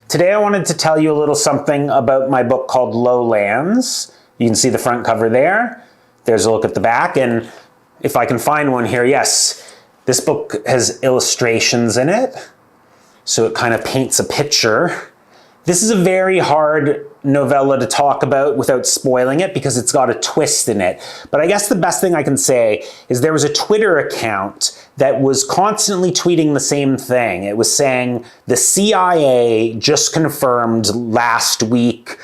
Today I wanted to tell you a little something about my book called Lowlands. You can see the front cover there. There's a look at the back, and if I can find one here, yes, this book has illustrations in it, so it kind of paints a picture. This is a very hard novella to talk about without spoiling it because it's got a twist in it. But I guess the best thing I can say is there was a Twitter account that was constantly tweeting the same thing. It was saying the CIA just confirmed last week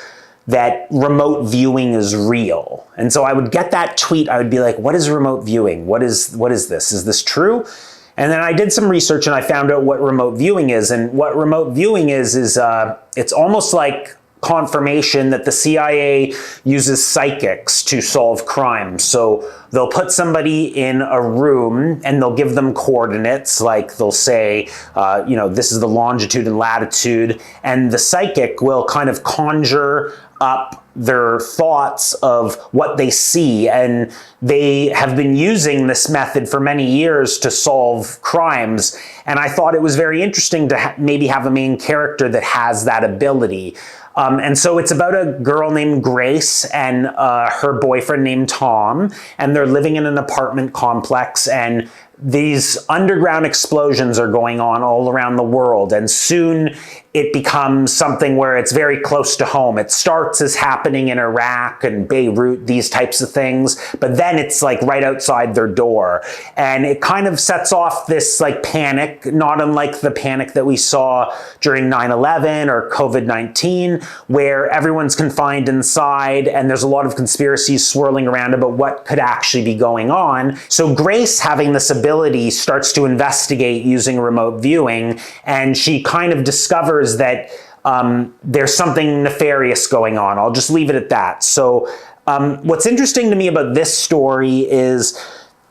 that remote viewing is real. And so I would get that tweet, I would be like, what is remote viewing? What is this? Is this true? And then I did some research and I found out what remote viewing is. And what remote viewing is it's almost like confirmation that the CIA uses psychics to solve crimes. So they'll put somebody in a room and they'll give them coordinates, like they'll say, this is the longitude and latitude, and the psychic will kind of conjure up their thoughts of what they see, and they have been using this method for many years to solve crimes. And I thought it was very interesting to maybe have a main character that has that ability. And so it's about a girl named Grace and her boyfriend named Tom, and they're living in an apartment complex, and these underground explosions are going on all around the world, and soon it becomes something where it's very close to home. It starts as happening in Iraq and Beirut, these types of things, but then it's like right outside their door. And it kind of sets off this like panic, not unlike the panic that we saw during 9/11 or COVID-19, where everyone's confined inside and there's a lot of conspiracies swirling around about what could actually be going on. So Grace, having this ability, starts to investigate using remote viewing, and she kind of discovers that there's something nefarious going on. I'll just leave it at that. So what's interesting to me about this story is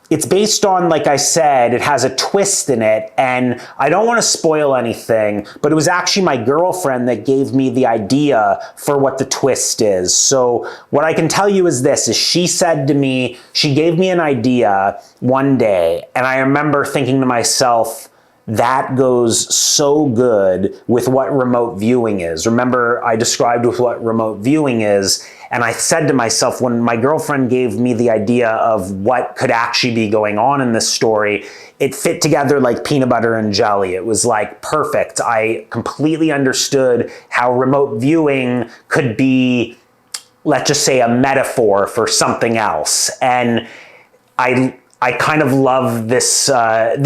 it's based on, like I said, it has a twist in it, and I don't want to spoil anything, but it was actually my girlfriend that gave me the idea for what the twist is. So what I can tell you is this, is she said to me, she gave me an idea one day, and I remember thinking to myself, that goes so good with what remote viewing is. Remember, I described with what remote viewing is, and I said to myself, when my girlfriend gave me the idea of what could actually be going on in this story, it fit together like peanut butter and jelly. It was like perfect. I completely understood how remote viewing could be, let's just say, a metaphor for something else. And I kind of love this. I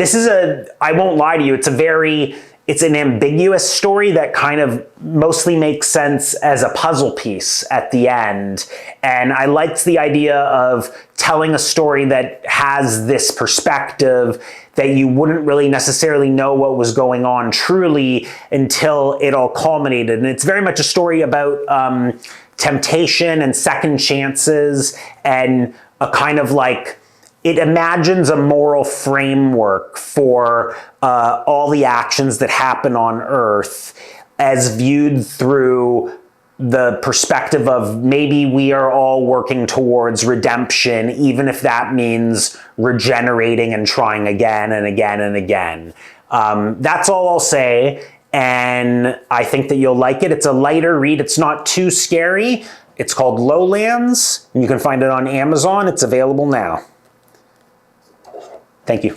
won't lie to you, it's an ambiguous story that kind of mostly makes sense as a puzzle piece at the end. And I liked the idea of telling a story that has this perspective that you wouldn't really necessarily know what was going on truly until it all culminated. And it's very much a story about temptation and second chances, and a kind of like, it imagines a moral framework for all the actions that happen on Earth as viewed through the perspective of maybe we are all working towards redemption, even if that means regenerating and trying again and again and again. That's all I'll say, and I think that you'll like it. It's a lighter read. It's not too scary. It's called Lowlands, and you can find it on Amazon. It's available now. Thank you.